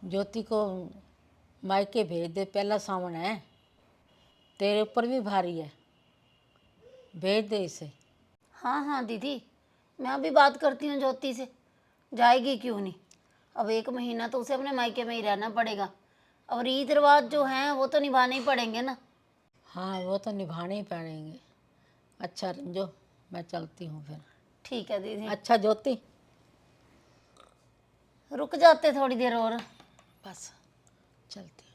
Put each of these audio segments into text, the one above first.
ज्योति को मायके भेज दे, पहला सावन है, तेरे ऊपर भी भारी है, भेज दे इसे। हाँ हाँ दीदी, मैं अभी बात करती हूँ ज्योति से, जाएगी क्यों नहीं। अब 1 महीना तो उसे अपने मायके में ही रहना पड़ेगा। और रीत रिवाज जो हैं वो तो निभाने ही पड़ेंगे ना। हाँ वो तो निभाने ही पड़ेंगे। अच्छा रंजो, मैं चलती हूँ फिर। ठीक है दीदी। अच्छा ज्योति, रुक जाते थोड़ी देर और। बस चलती हूँ।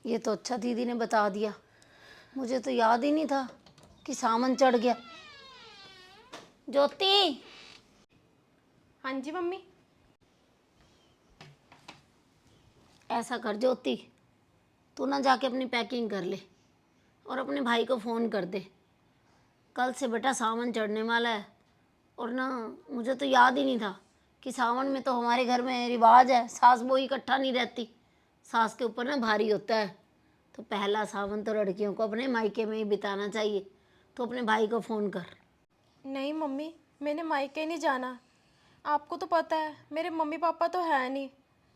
ये तो अच्छा दीदी ने बता दिया, मुझे तो याद ही नहीं था कि सावन चढ़ गया। ज्योति, हाँ जी मम्मी। ऐसा कर ज्योति, तू ना जाके अपनी पैकिंग कर ले और अपने भाई को फ़ोन कर दे। कल से बेटा सावन चढ़ने वाला है। और ना मुझे तो याद ही नहीं था कि सावन में तो हमारे घर में रिवाज है, सास बहू इकट्ठा नहीं रहती, सास के ऊपर ना भारी होता है। तो पहला सावन तो लड़कियों को अपने मायके में ही बिताना चाहिए। तो अपने भाई को फ़ोन कर। नहीं मम्मी, मैंने मायके नहीं जाना। आपको तो पता है मेरे मम्मी पापा तो है नहीं।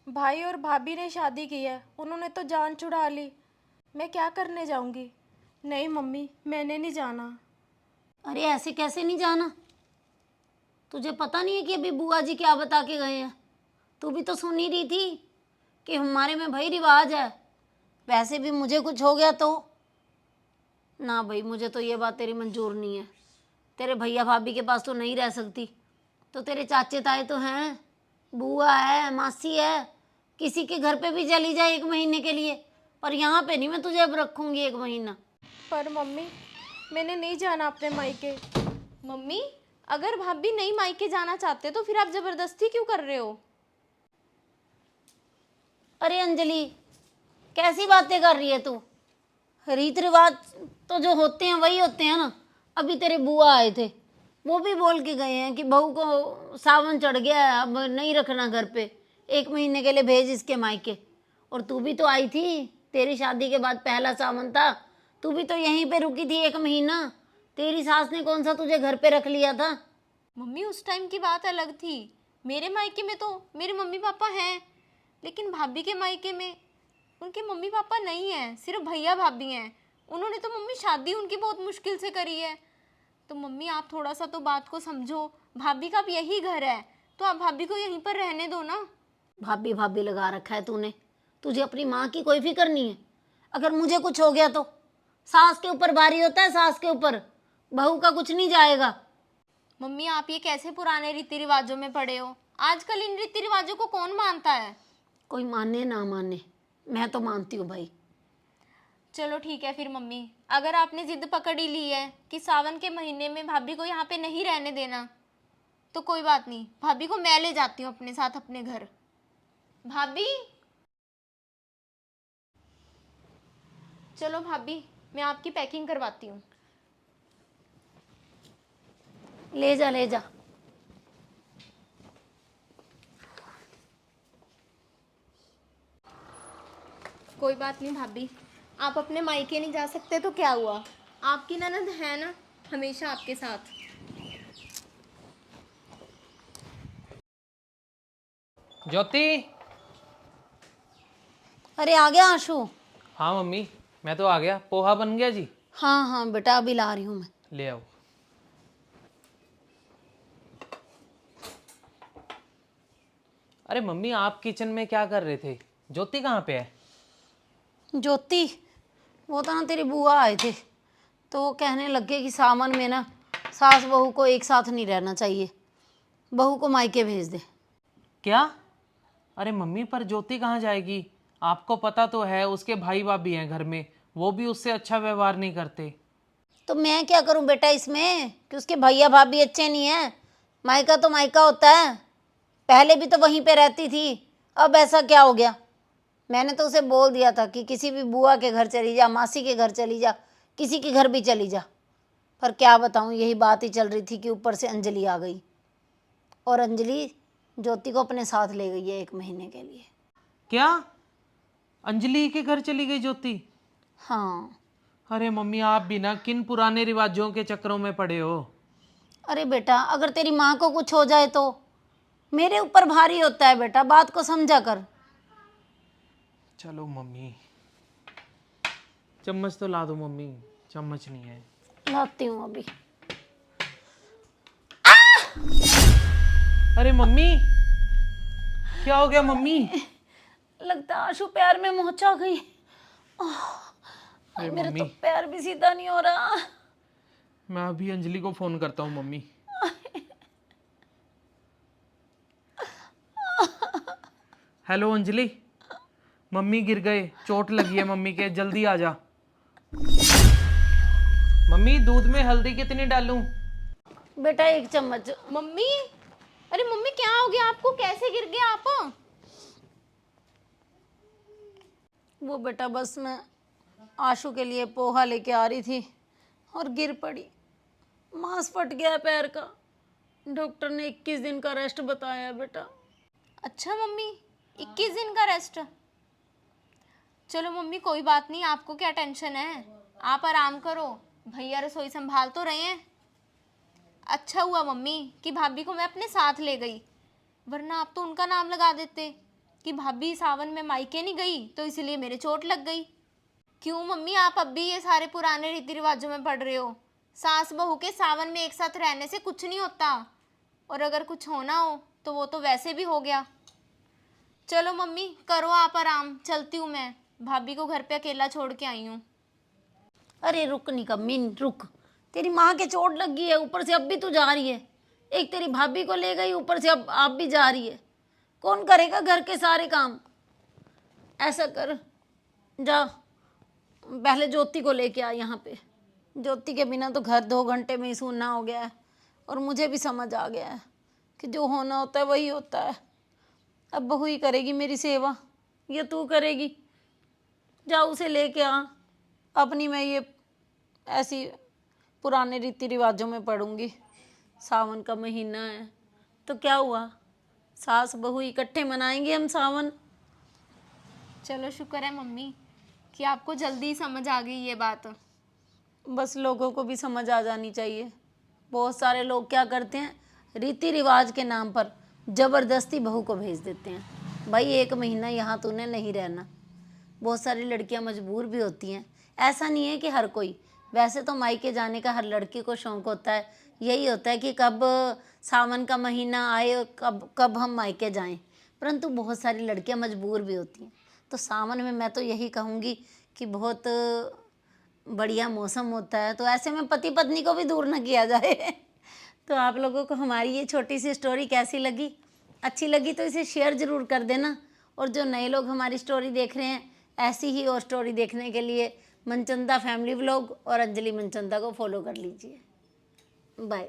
भाई और भाभी ने शादी की है, उन्होंने तो जान छुड़ा ली। मैं क्या करने जाऊंगी। नहीं मम्मी, मैंने नहीं जाना। अरे ऐसे कैसे नहीं जाना, तुझे पता नहीं है कि अभी बुआ जी क्या बता के गए हैं। तू भी तो सुन ही रही थी कि हमारे में भाई रिवाज है। वैसे भी मुझे कुछ हो गया तो ना भाई, मुझे तो ये बात तेरी मंजूर नहीं है। तेरे भैया भाभी के पास तो नहीं रह सकती, तो तेरे चाचे ताए तो हैं, बुआ है, मासी है, किसी के घर पे भी चली जाए 1 महीने के लिए, पर यहाँ पे नहीं मैं तुझे अब रखूँगी 1 महीना। पर मम्मी, मैंने नहीं जाना अपने मायके। मम्मी, अगर भाभी नहीं मायके जाना चाहते तो फिर आप ज़बरदस्ती क्यों कर रहे हो। अरे अंजलि, कैसी बातें कर रही है तू। रीत रिवाज तो जो होते हैं वही होते हैं ना। अभी तेरे बुआ आए थे, वो भी बोल के गए हैं कि बहू को सावन चढ़ गया है, अब नहीं रखना घर पे, 1 महीने के लिए भेज इसके मायके। और तू भी तो आई थी, तेरी शादी के बाद पहला सावन था, तू भी तो यहीं पे रुकी थी 1 महीना। तेरी सास ने कौन सा तुझे घर पे रख लिया था। मम्मी, उस टाइम की बात अलग थी। मेरे मायके में तो मेरे मम्मी पापा हैं, लेकिन भाभी के मायके में उनके मम्मी पापा नहीं हैं, सिर्फ भैया भाभी हैं। उन्होंने तो मम्मी शादी उनकी बहुत मुश्किल से करी है। तो मम्मी आप थोड़ा सा तो बात को समझो। भाभी का अब यही घर है, तो आप भाभी को यहीं पर रहने दो ना। भाभी भाभी लगा रखा है तूने, तुझे अपनी माँ की कोई फिक्र नहीं है। अगर मुझे कुछ हो गया तो सास के ऊपर भारी होता है, सास के ऊपर, बहू का कुछ नहीं जाएगा। मम्मी, आप ये कैसे पुराने रीति रिवाजों में पड़े हो। आजकल इन रीति रिवाजों को कौन मानता है। कोई माने ना माने, मैं तो मानती हूँ भाई। चलो ठीक है फिर मम्मी, अगर आपने जिद पकड़ ही ली है कि सावन के महीने में भाभी को यहाँ पे नहीं रहने देना, तो कोई बात नहीं, भाभी को मैं ले जाती हूँ अपने साथ अपने घर। भाभी, चलो भाभी, मैं आपकी पैकिंग करवाती हूँ। ले जा ले जा। कोई बात नहीं भाभी, आप अपने मायके नहीं जा सकते तो क्या हुआ, आपकी ननद है ना हमेशा आपके साथ। ज्योति। अरे आ गया आशु। हाँ मम्मी, मैं तो आ गया। पोहा बन गया जी। हाँ हाँ बेटा, अभी ला रही हूँ मैं। ले आओ। अरे मम्मी, आप किचन में क्या कर रहे थे? ज्योति कहाँ पे है? ज्योति, वो तो ना तेरी बुआ आए थे, तो वो कहने लगे कि सावन में ना सास बहू को एक साथ नहीं रहना चाहिए, बहू को मायके भेज दे। क्या? अरे मम्मी, पर ज्योति कहाँ जाएगी? आपको पता तो है उसके भाई भाभी हैं घर में, वो भी उससे अच्छा व्यवहार नहीं करते। तो मैं क्या करूं बेटा इसमें कि उसके भैया भाभी अच्छे नहीं हैं। मायका तो मायका होता है, पहले भी तो वहीं पे रहती थी, अब ऐसा क्या हो गया। मैंने तो उसे बोल दिया था कि किसी भी बुआ के घर चली जा, मासी के घर चली जा, किसी के घर भी चली जा। पर क्या बताऊं, यही बात ही चल रही थी कि ऊपर से अंजलि आ गई, और अंजलि ज्योति को अपने साथ ले गई है 1 महीने के लिए। क्या? अंजलि के घर चली गई ज्योति? हाँ। अरे मम्मी, आप भी ना किन पुराने रिवाजों के चक्रों में पड़े हो। अरे बेटा, अगर तेरी माँ को कुछ हो जाए तो मेरे ऊपर भारी होता है बेटा, बात को समझा कर। चलो मम्मी, चम्मच तो ला दो मम्मी, चम्मच नहीं है। लाती हूँ अभी। अरे मम्मी, क्या हो गया मम्मी? लगता है आशु पैर में मोच आ गई। अरे मेरा मम्मी, तो पैर भी सीधा नहीं हो रहा। मैं अभी अंजलि को फोन करता हूँ मम्मी। हेलो अंजलि, मम्मी गिर गए, चोट लगी है मम्मी के, जल्दी आ जा। मम्मी दूध में हल्दी कितनी डालूं? बेटा 1 चम्मच। मम्मी, अरे मम्मी क्या हो गया आपको, कैसे गिर गए आप? वो बेटा बस मैं आशु के लिए पोहा लेके आ रही थी और गिर पड़ी, मांस फट गया पैर का। डॉक्टर ने 21 दिन का रेस्ट बताया बेटा। अच्छा मम्मी, 21 दिन का रेस्ट? चलो मम्मी कोई बात नहीं, आपको क्या टेंशन है, आप आराम करो, भैया रसोई संभाल तो रहे हैं। अच्छा हुआ मम्मी कि भाभी को मैं अपने साथ ले गई, वरना आप तो उनका नाम लगा देते कि भाभी सावन में मायके नहीं गई तो इसलिए मेरे चोट लग गई। क्यों मम्मी, आप अब भी ये सारे पुराने रीति रिवाजों में पड़ रहे हो? सास बहू के सावन में एक साथ रहने से कुछ नहीं होता, और अगर कुछ होना हो तो वो तो वैसे भी हो गया। चलो मम्मी करो आप आराम, चलती हूँ मैं, भाभी को घर पे अकेला छोड़ के आई हूँ। अरे रुक निकम्मी रुक, तेरी माँ के चोट लग गई है, ऊपर से अब भी तू जा रही है। एक तेरी भाभी को ले गई, ऊपर से अब आप भी जा रही है। कौन करेगा घर के सारे काम? ऐसा कर, जा पहले ज्योति को लेके आ यहाँ पे। ज्योति के बिना तो घर 2 घंटे में ही सूना हो गया है, और मुझे भी समझ आ गया है कि जो होना होता है वही होता है। अब बहू ही करेगी मेरी सेवा या तू करेगी? जा उसे लेके आ, अपनी मैं ये ऐसी पुराने रीति रिवाजों में पढ़ूंगी। सावन का महीना है तो क्या हुआ, सास बहू इकट्ठे मनाएंगे हम सावन। चलो शुक्र है मम्मी कि आपको जल्दी समझ आ गई ये बात। बस लोगों को भी समझ आ जानी चाहिए। बहुत सारे लोग क्या करते हैं, रीति रिवाज के नाम पर ज़बरदस्ती बहू को भेज देते हैं। भाई 1 महीना यहाँ तूने नहीं रहना। बहुत सारी लड़कियाँ मजबूर भी होती हैं, ऐसा नहीं है कि हर कोई। वैसे तो मायके जाने का हर लड़की को शौक़ होता है, यही होता है कि कब सावन का महीना आए, कब कब हम मायके जाएं। परंतु बहुत सारी लड़कियां मजबूर भी होती हैं। तो सावन में मैं तो यही कहूँगी कि बहुत बढ़िया मौसम होता है, तो ऐसे में पति पत्नी को भी दूर ना किया जाए। तो आप लोगों को हमारी ये छोटी सी स्टोरी कैसी लगी? अच्छी लगी तो इसे शेयर ज़रूर कर देना। और जो नए लोग हमारी स्टोरी देख रहे हैं, ऐसी ही और स्टोरी देखने के लिए मनचंदा फैमिली व्लॉग और अंजलि मनचंदा को फॉलो कर लीजिए। बाय।